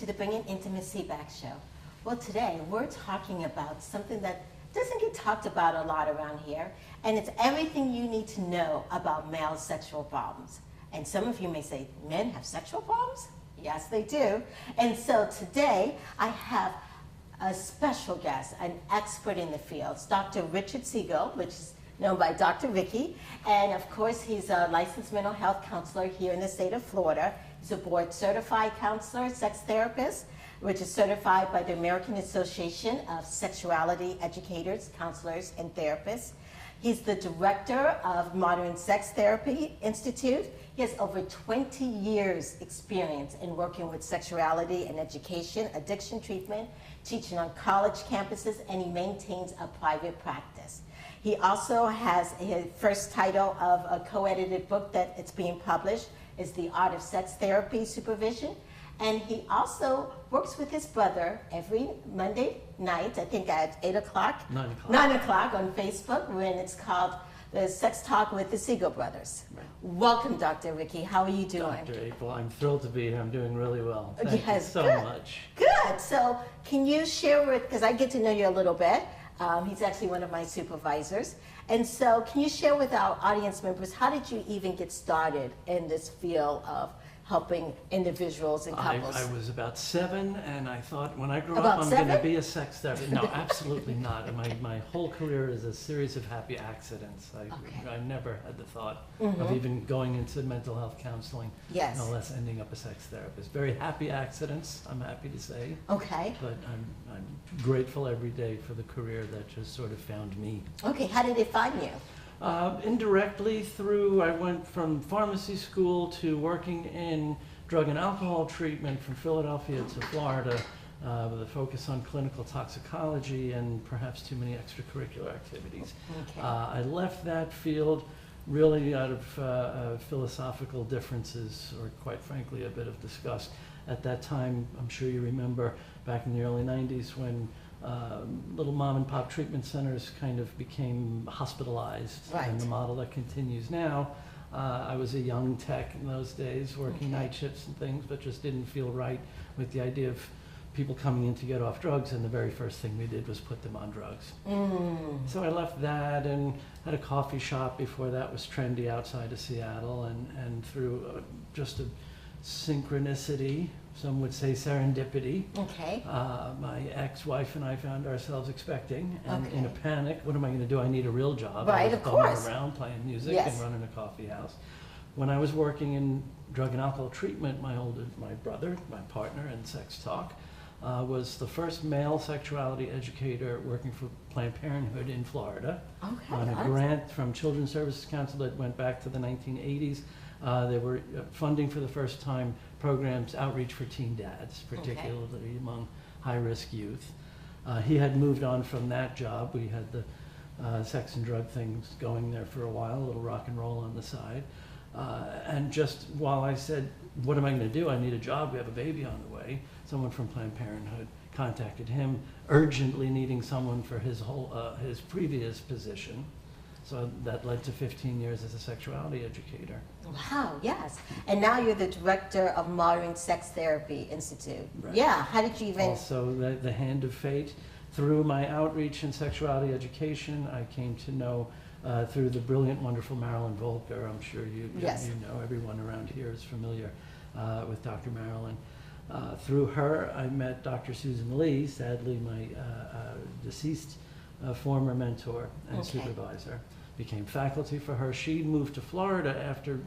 the Bringing Intimacy Back show. Well, today we're talking about something that doesn't get talked about a lot around here, and it's everything you need to know about male sexual problems. And some of you may say, men have sexual problems? Yes, they do. And so today I have a special guest, an expert in the field. It's Dr. Richard Sigel, which is known by Dr. Ricky. And of course, he's a licensed mental health counselor here in the state of Florida. He's a board certified counselor, sex therapist, which is certified by the American Association of Sexuality Educators, Counselors, and Therapists. He's the director of Modern Sex Therapy Institute. He has over 20 years experience in working with sexuality and education, addiction treatment, teaching on college campuses, and he maintains a private practice. He also has his first title of a co-edited book that it's being published is The Art of Sex Therapy Supervision. And he also works with his brother every Monday night, I think at 8 o'clock. 9 o'clock. 9 o'clock on Facebook, when it's called the Sex Talk with the Sigel Brothers. Right. Welcome, Dr. Ricky. How are you doing? Dr. April, I'm thrilled to be here. I'm doing really well. Thank you so much. Good. So can you share with, because I get to know you a little bit. He's actually one of my supervisors. And so can you share with our audience members, how did you even get started in this field of helping individuals and couples? I was about 7, and I thought when I grow up I'm going to be a sex therapist. No, absolutely not. My whole career is a series of happy accidents. I never had the thought of even going into mental health counseling, no less ending up a sex therapist. Very happy accidents, I'm happy to say. Okay. But I'm grateful every day for the career that just sort of found me. Okay, how did it find you? Indirectly through, I went from pharmacy school to working in drug and alcohol treatment from Philadelphia to Florida with a focus on clinical toxicology and perhaps too many extracurricular activities. Okay. I left that field really out of philosophical differences, or quite frankly a bit of disgust. At that time, I'm sure you remember back in the early 90s when little mom and pop treatment centers kind of became hospitalized, and the model that continues now. I was a young tech in those days, working night shifts and things, but just didn't feel right with the idea of people coming in to get off drugs, and the very first thing we did was put them on drugs. So I left that and had a coffee shop before that was trendy outside of Seattle, and through just a synchronicity, some would say serendipity. Okay. My ex-wife and I found ourselves expecting, and in a panic, what am I going to do? I need a real job. Right, I was of course. around playing music and running a coffee house. When I was working in drug and alcohol treatment, my brother, my partner in Sex Talk, was the first male sexuality educator working for Planned Parenthood in Florida. Okay. On a grant from Children's Services Council that went back to the 1980s. They were funding for the first time programs, outreach for teen dads, particularly among high-risk youth. He had moved on from that job. We had the sex and drug things going there for a while, a little rock and roll on the side. And just while I said, what am I going to do? I need a job. We have a baby on the way. Someone from Planned Parenthood contacted him, urgently needing someone for his previous position. So that led to 15 years as a sexuality educator. Wow, yes. And now you're the director of Modern Sex Therapy Institute. Right. Yeah, how did you even... Also, the hand of fate. Through my outreach in sexuality education, I came to know, through the brilliant, wonderful Marilyn Volker, I'm sure you know, everyone around here is familiar with Dr. Marilyn. Through her, I met Dr. Susan Lee, sadly my deceased former mentor and supervisor. Became faculty for her. She moved to Florida after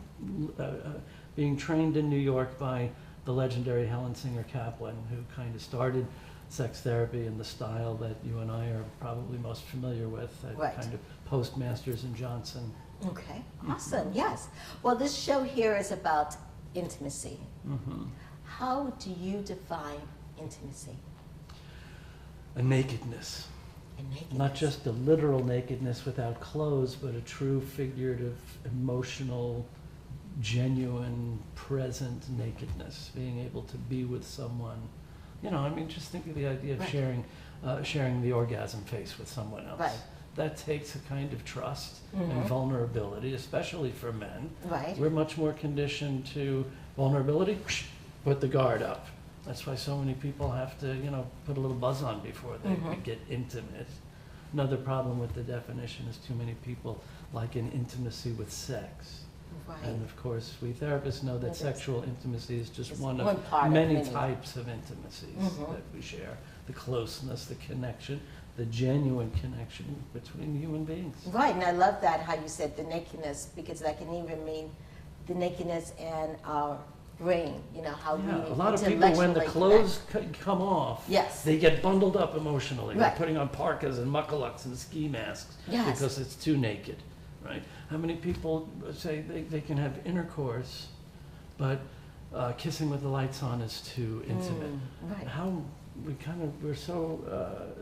being trained in New York by the legendary Helen Singer Kaplan, who kind of started sex therapy in the style that you and I are probably most familiar with, kind of post-Masters and Johnson. Okay, awesome, yes. Well, this show here is about intimacy. How do you define intimacy? A nakedness. Not just a literal nakedness without clothes, but a true figurative, emotional, genuine, present nakedness. Being able to be with someone. You know, I mean, just think of the idea of sharing the orgasm face with someone else. Right. That takes a kind of trust and vulnerability, especially for men. Right. We're much more conditioned to vulnerability, put the guard up. That's why so many people have to, put a little buzz on before they get intimate. Another problem with the definition is too many people like an intimacy with sex. Right. And of course, we therapists know that It is. sexual intimacy is just It's one one of part of many many. types of intimacies that we share. The closeness, the connection, the genuine connection between human beings. Right, and I love that how you said the nakedness, because that can even mean the nakedness and our brain, how we Yeah, a lot of people, when the intellectually clothes come off, Yes. they get bundled up emotionally. Right. They're putting on parkas and mucklucks and ski masks Yes. because it's too naked, right? How many people say they can have intercourse, but kissing with the lights on is too intimate? right. How we're so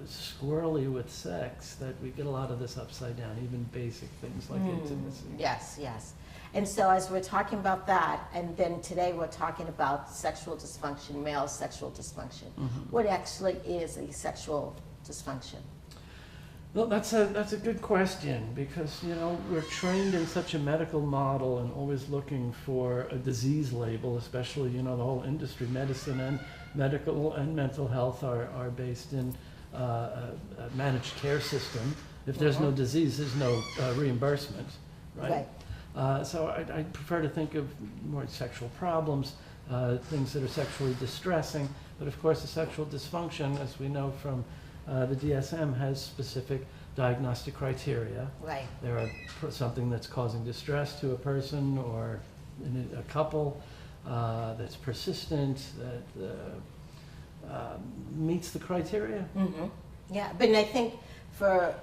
squirrely with sex that we get a lot of this upside down, even basic things like intimacy. Yes, yes. And so as we're talking about that, and then today we're talking about sexual dysfunction, male sexual dysfunction. What actually is a sexual dysfunction? Well, that's a good question, because we're trained in such a medical model and always looking for a disease label, especially the whole industry, medicine and medical and mental health are based in a managed care system. If there's no disease, there's no reimbursement, right? So I prefer to think of more sexual problems, things that are sexually distressing, but of course the sexual dysfunction, as we know from the DSM, has specific diagnostic criteria. Right. There are something that's causing distress to a person or in a couple that's persistent, that meets the criteria. Yeah, but I think for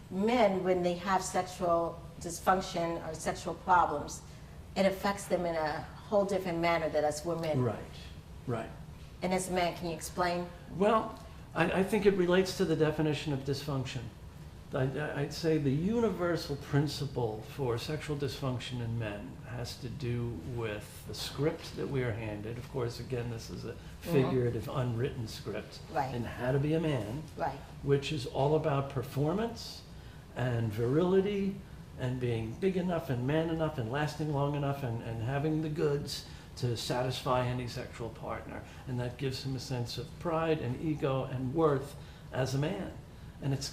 men, when they have sexual dysfunction or sexual problems, it affects them in a whole different manner than us women. Right. And as a man, can you explain? Well, I think it relates to the definition of dysfunction. I'd say the universal principle for sexual dysfunction in men has to do with the script that we are handed. Of course, again, this is a figurative, unwritten script Right. in how to be a man, Right. which is all about performance and virility and being big enough and man enough and lasting long enough and having the goods to satisfy any sexual partner. And that gives him a sense of pride and ego and worth as a man. And it's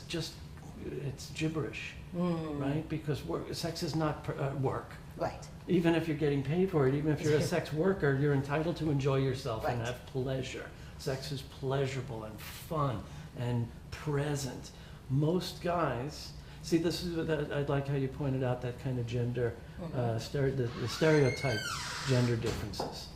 gibberish, right? Because sex is not work. Right. Even if you're getting paid for it, even if you're a sex worker, you're entitled to enjoy yourself and Right. have pleasure. Sex is pleasurable and fun and present. Most guys, see, this is I'd like how you pointed out that kind of gender, the stereotype gender differences.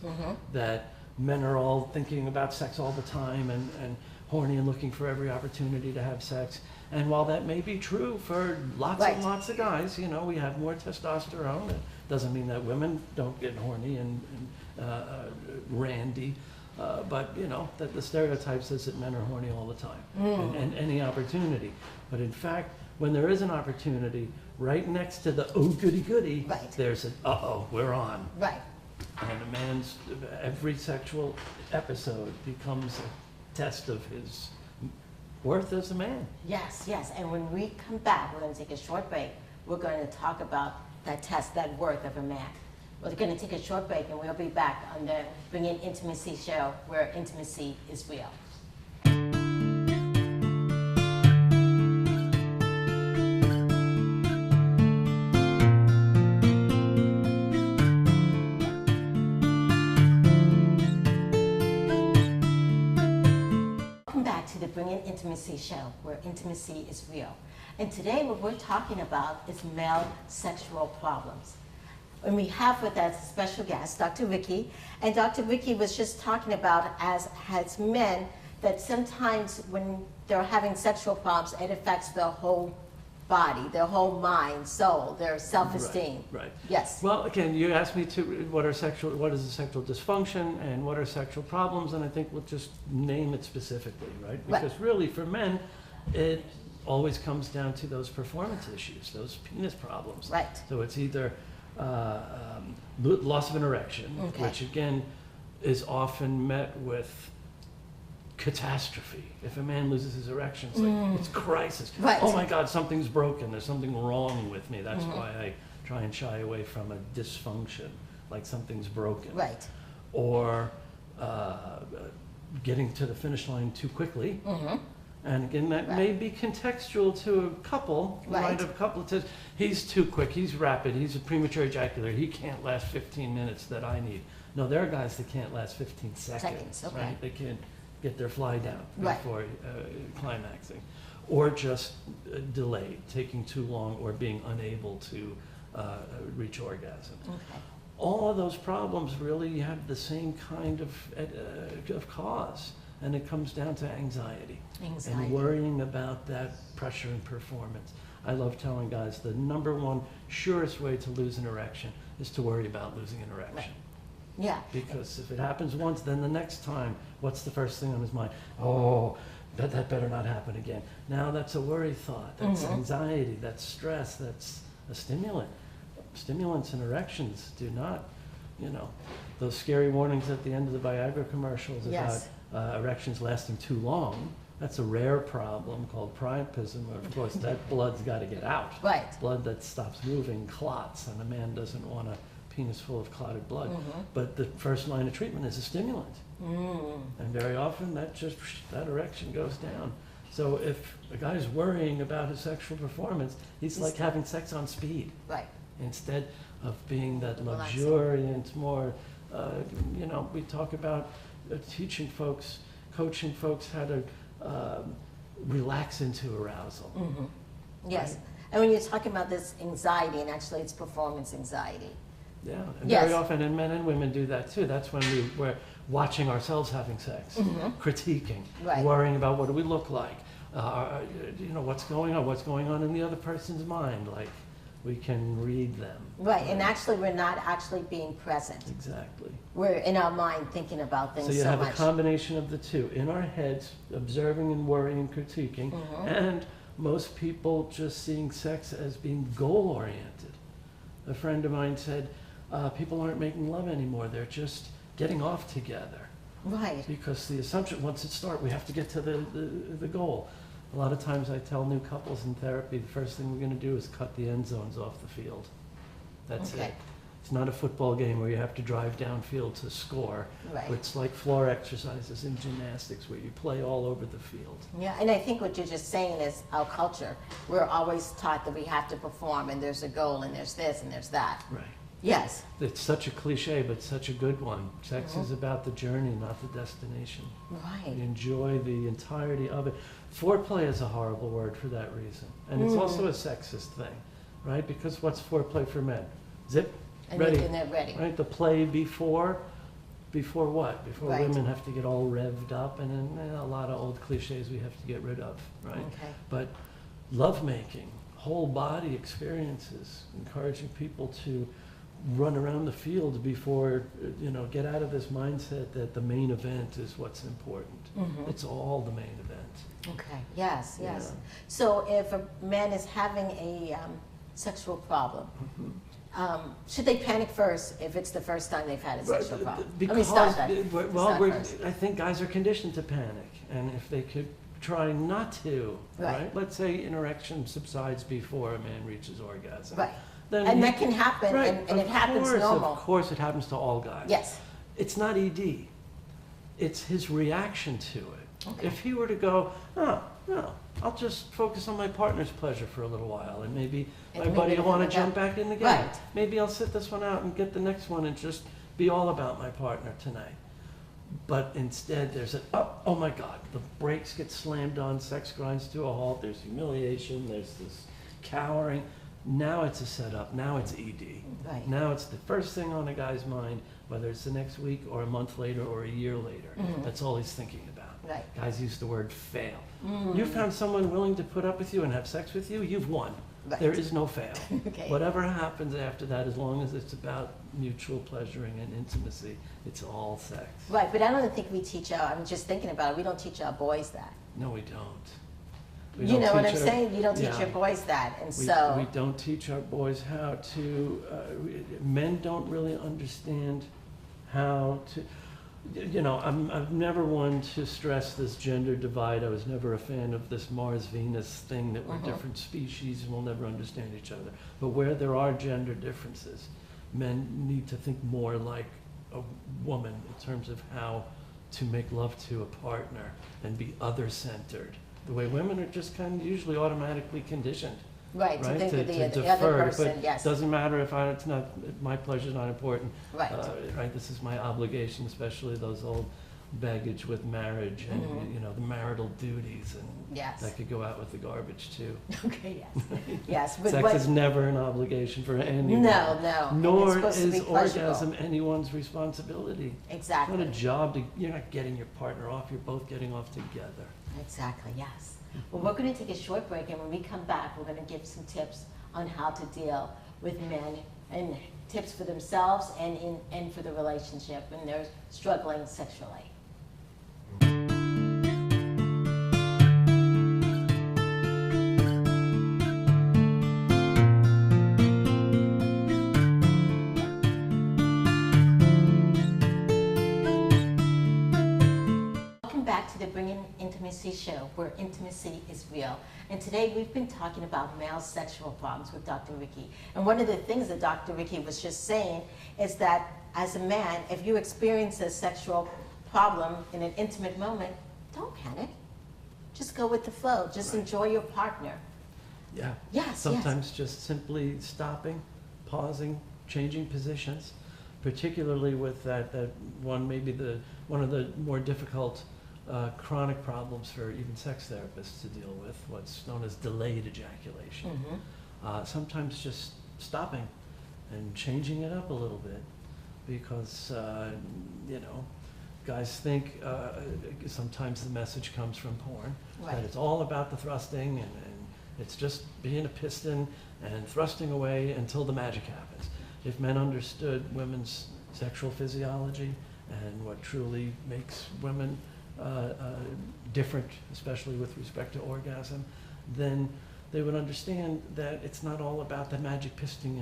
That men are all thinking about sex all the time and horny and looking for every opportunity to have sex. And while that may be true for lots Right. and lots of guys, we have more testosterone. It doesn't mean that women don't get horny and randy. But that the stereotype says that men are horny all the time and any opportunity. But in fact, when there is an opportunity, right next to the oh goody goody, Right. there's an uh-oh, we're on. Right. And a man's every sexual episode becomes a test of his worth as a man. Yes, yes. And when we come back, we're going to take a short break. We're going to talk about that test, that worth of a man. We're going to take a short break, and we'll be back on the Bring In Intimacy show, where intimacy is real. Welcome back to the Bring In Intimacy show, where intimacy is real. And today what we're talking about is male sexual problems. And we have with us a special guest, Dr. Ricky. And Dr. Ricky was just talking about, as men, that sometimes when they're having sexual problems, it affects their whole body, their whole mind, soul, their self-esteem. Right. Yes. Well, again, you asked me what is a sexual dysfunction and what are sexual problems, and I think we'll just name it specifically, right? Right. Because really, for men, it always comes down to those performance issues, those penis problems. Right. So it's either loss of an erection, Okay. which again is often met with catastrophe. If a man loses his erection, it's like it's crisis. Right. Oh my God, something's broken. There's something wrong with me. That's why I try and shy away from a dysfunction, like something's broken. Right. Or getting to the finish line too quickly. Mm-hmm. And again, that Right. may be contextual to a couple. You Right. might have a couple that says, he's too quick, he's rapid, he's a premature ejaculator, he can't last 15 minutes that I need. No, there are guys that can't last 15 seconds, Okay. right? They can't get their fly down Right. before climaxing. Or just delay, taking too long, or being unable to reach orgasm. Okay. All of those problems really have the same kind of cause, and it comes down to anxiety. Anxiety. And worrying about that pressure and performance. I love telling guys the number one surest way to lose an erection is to worry about losing an erection. Yeah. Because if it happens once, then the next time, what's the first thing on his mind? Oh, that better not happen again. Now that's a worry thought, that's anxiety, that's stress, that's a stimulant. Stimulants and erections do not, those scary warnings at the end of the Viagra commercials Yes. about erections lasting too long. That's a rare problem called priapism. Of course, that blood's got to get out. Right. Blood that stops moving clots, and a man doesn't want a penis full of clotted blood. But the first line of treatment is a stimulant. And very often that erection goes down. So if a guy's worrying about his sexual performance, he's like having sex on speed Right. instead of being that Relaxing. luxuriant, more, we talk about teaching folks, coaching folks how to relax into arousal. Yes. Right. And when you're talking about this anxiety, and actually it's performance anxiety. Yeah, and Yes. very often, and men and women do that too. That's when we're watching ourselves having sex, critiquing, Right. worrying about what do we look like, what's going on in the other person's mind. Like, we can read them. Right. And actually we're not actually being present. Exactly. We're in our mind thinking about things So you so have much. a combination of the two. In our heads, observing and worrying, critiquing, and most people just seeing sex as being goal-oriented. A friend of mine said, people aren't making love anymore, they're just getting off together. Right. Because the assumption, once it starts, we have to get to the goal. A lot of times I tell new couples in therapy, the first thing we're going to do is cut the end zones off the field. That's Okay. it. It's not a football game where you have to drive downfield to score. Right. It's like floor exercises in gymnastics where you play all over the field. Yeah, and I think what you're just saying is our culture. We're always taught that we have to perform, and there's a goal, and there's this, and there's that. Right. Yes. It's such a cliche, but such a good one. Sex is about the journey, not the destination. Right. You enjoy the entirety of it. Foreplay is a horrible word for that reason. And it's also a sexist thing, right? Because what's foreplay for men? Zip, And ready. then they're ready. Right? The play before what? Before Right. women have to get all revved up, and then a lot of old cliches we have to get rid of, right? Okay. But lovemaking, whole body experiences, encouraging people to run around the field before, get out of this mindset that the main event is what's important. It's all the main event. Okay. Yes. Yes. Yeah. So if a man is having a sexual problem, should they panic first if it's the first time they've had a sexual problem? Because, start that. well, Start first. I think guys are conditioned to panic, and if they could try not to, Right. Let's say an erection subsides before a man reaches orgasm. Right. Then And he that can happen, Right, and it happens normal. Of course, it happens to all guys. Yes. It's not ED. It's his reaction to it. Okay. If he were to go, no, I'll just focus on my partner's pleasure for a little while, and maybe And my maybe buddy will it'll want to work out. jump back in the game. Right. Maybe I'll sit this one out and get the next one and just be all about my partner tonight. But instead, there's oh my God, the brakes get slammed on, sex grinds to a halt, there's humiliation, there's this cowering. Now it's a setup, now it's ED. Right. Now it's the first thing on a guy's mind, whether it's the next week or a month later or a year later. That's all he's thinking about. Right. Guys use the word fail. You found someone willing to put up with you and have sex with you, you've won. Right. There is no fail. Okay. Whatever happens after that, as long as it's about mutual pleasuring and intimacy, it's all sex. Right, but I don't think we teach I'm just thinking about it, we don't teach our boys that. No, we don't. We You don't know what I'm teach our- saying? You don't teach Yeah. your boys that, and We so, don't teach our boys how to, men don't really understand how to, I've never one to stress this gender divide. I was never a fan of this Mars-Venus thing that we're different species and we'll never understand each other. But where there are gender differences, men need to think more like a woman in terms of how to make love to a partner and be other-centered, the way women are just kind of usually automatically conditioned. Right, to Right, think of the defer, other person, but yes. doesn't matter if it's not, my pleasure's not important. Right. Right, this is my obligation, especially those old baggage with marriage and, Mhm. you know, the marital duties, and Yes. that could go out with the garbage too. Okay, yes. Yes, but Sex what, is never an obligation for anyone. no, no. and it's Nor supposed to be is pleasurable. orgasm anyone's responsibility. It's Exactly. not a job to, you're not getting your partner off, you're both getting off together. Exactly, yes. Well, we're going to take a short break, and when we come back, we're going to give some tips on how to deal with men, and tips for themselves and for the relationship when they're struggling sexually. Welcome back to the Bringing Intimacy show, where intimacy is real. And today we've been talking about male sexual problems with Dr. Ricky. And one of the things that Dr. Ricky was just saying is that as a man, if you experience a sexual problem in an intimate moment, don't panic. Just go with the flow. Just enjoy your partner. Yeah. Yes, Sometimes just simply stopping, pausing, changing positions, particularly with that one, maybe one of the more difficult chronic problems for even sex therapists to deal with, what's known as delayed ejaculation. Mm-hmm. Sometimes just stopping and changing it up a little bit, because you know, guys think sometimes the message comes from porn, Right. that it's all about the thrusting, and it's just being a piston and thrusting away until the magic happens. If men understood women's sexual physiology and what truly makes women different, especially with respect to orgasm, then they would understand that it's not all about the magic piston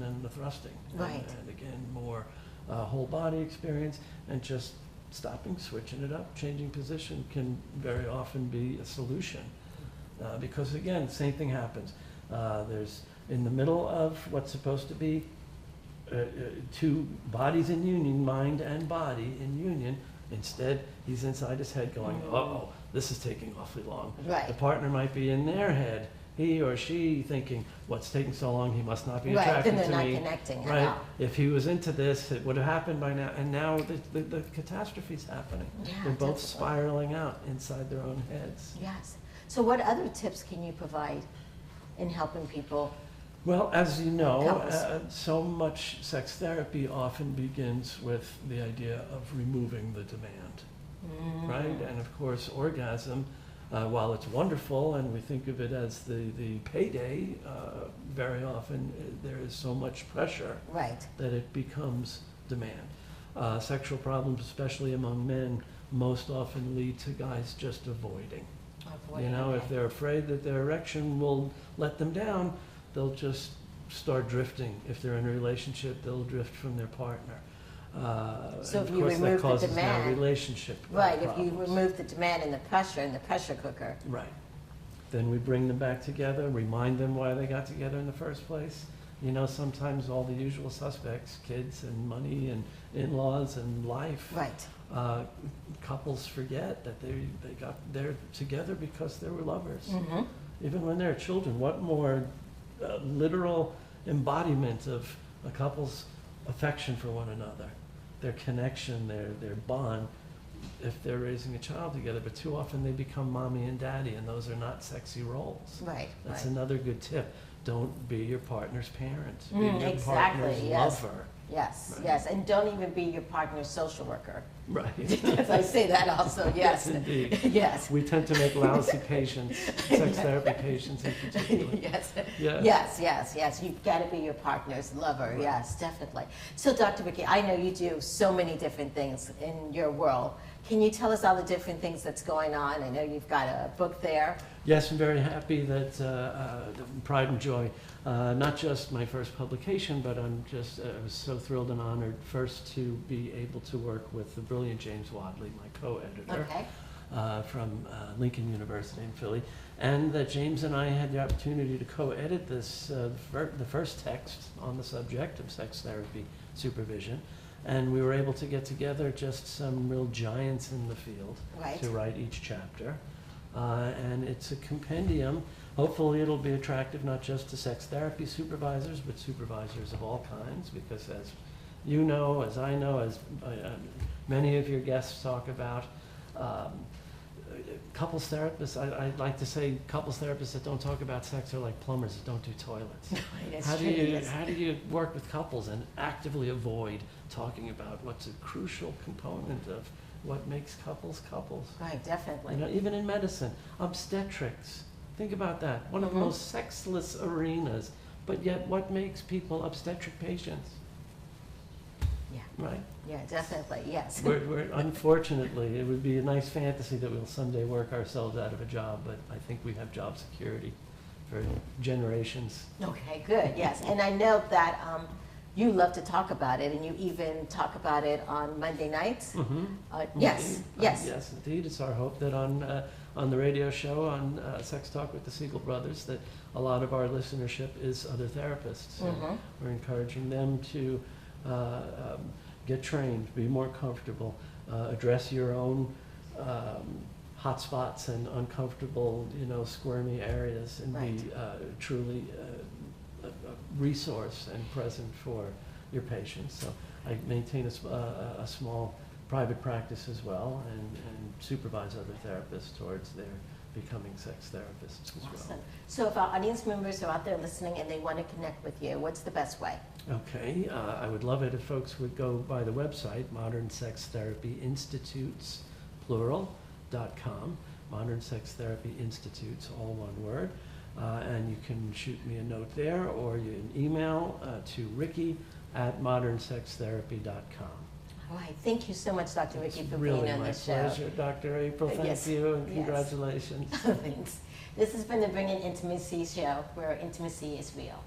and the thrusting. Right. And again, more whole body experience, and just stopping, switching it up, changing position can very often be a solution. Because again, same thing happens. There's in the middle of what's supposed to be two bodies in union, mind and body in union. Instead, he's inside his head going, uh-oh, this is taking awfully long. Right. The partner might be in their head, he or she thinking, what's taking so long, he must not be Right, attracted then to they're me. not connecting at Right. all. If he was into this, it would have happened by now. And now the catastrophe's happening. Yeah, They're both definitely. spiraling out inside their own heads. Yes. So what other tips can you provide in helping people? Well, as you know, Couples. so much sex therapy often begins with the idea of removing the demand, right? And of course, orgasm, while it's wonderful and we think of it as the payday, very often there is so much pressure Right. that it becomes demand. Sexual problems, especially among men, most often lead to guys just avoiding. You know, if they're afraid that their erection will let them down, they'll just start drifting. If they're in a relationship, they'll drift from their partner. So and if of you course, remove that the causes now demand- relationship Right, if you problems. remove the demand and the pressure in the pressure cooker. Right. Then we bring them back together, remind them why they got together in the first place. You know, sometimes all the usual suspects, kids and money and in-laws and life. Right. Couples forget that they're together because they were lovers. Mm-hmm. Even when they're children, what more literal embodiment of a couple's affection for one another, their connection, their bond, if they're raising a child together. But too often they become mommy and daddy, and those are not sexy roles. Right. That's right. another good tip. Don't be your partner's parent. Be your Exactly, partner's yes. lover. Yes, Right. yes, and don't even be your partner's social worker. Right. Yes, I say that also, yes. Yes, indeed. Yes. We tend to make lousy patients, sex therapy patients in particular. Yes. Yes. Yes, yes, yes. You've got to be your partner's lover. Right. Yes, definitely. So, Dr. Ricky, I know you do so many different things in your world. Can you tell us all the different things that's going on? I know you've got a book there. Yes, I'm very happy that Pride and Joy, not just my first publication, but I was so thrilled and honored first to be able to work with the brilliant James Wadley, my co-editor. Okay. From Lincoln University in Philly, and that James and I had the opportunity to co-edit this, the first text on the subject of sex therapy supervision, And we were able to get together just some real giants in the field Right. to write each chapter. And it's a compendium. Hopefully it'll be attractive not just to sex therapy supervisors, but supervisors of all kinds, because as you know, as I know, as many of your guests talk about, couples therapists, I like to say couples therapists that don't talk about sex are like plumbers that don't do toilets. It's How do true, you yes. how do you work with couples and actively avoid talking about what's a crucial component of what makes couples couples? Right, definitely. You know, even in medicine, obstetrics. Think about that. One of the Mhm. most sexless arenas, but yet what makes people obstetric patients? Yeah. Right? Yeah, definitely, yes. Unfortunately, it would be a nice fantasy that we'll someday work ourselves out of a job, but I think we have job security for generations. Okay, good, yes. And I know that you love to talk about it, and you even talk about it on Monday nights. Yes, Indeed. yes. Yes, indeed. It's our hope that on the radio show, on Sex Talk with the Sigel Brothers, that a lot of our listenership is other therapists. And Mhm. we're encouraging them to get trained, be more comfortable, address your own hot spots and uncomfortable, squirmy areas, and Right. be truly a resource and present for your patients. So I maintain a small private practice as well, and supervise other therapists towards their becoming sex therapists as Awesome. well. So if our audience members are out there listening and they want to connect with you, what's the best way? Okay, I would love it if folks would go by the website, Modern Sex Therapy Institutes, plural.com, Modern Sex Therapy Institutes, all one word. And you can shoot me a note there, or you can email to ricky@modernsextherapy.com. All right, thank you so much, Dr. Ricky, It's for really being on my the show. pleasure, Dr. April. Thank Yes. you, and Yes. congratulations. Thanks. This has been the Bringing Intimacy show, where intimacy is real.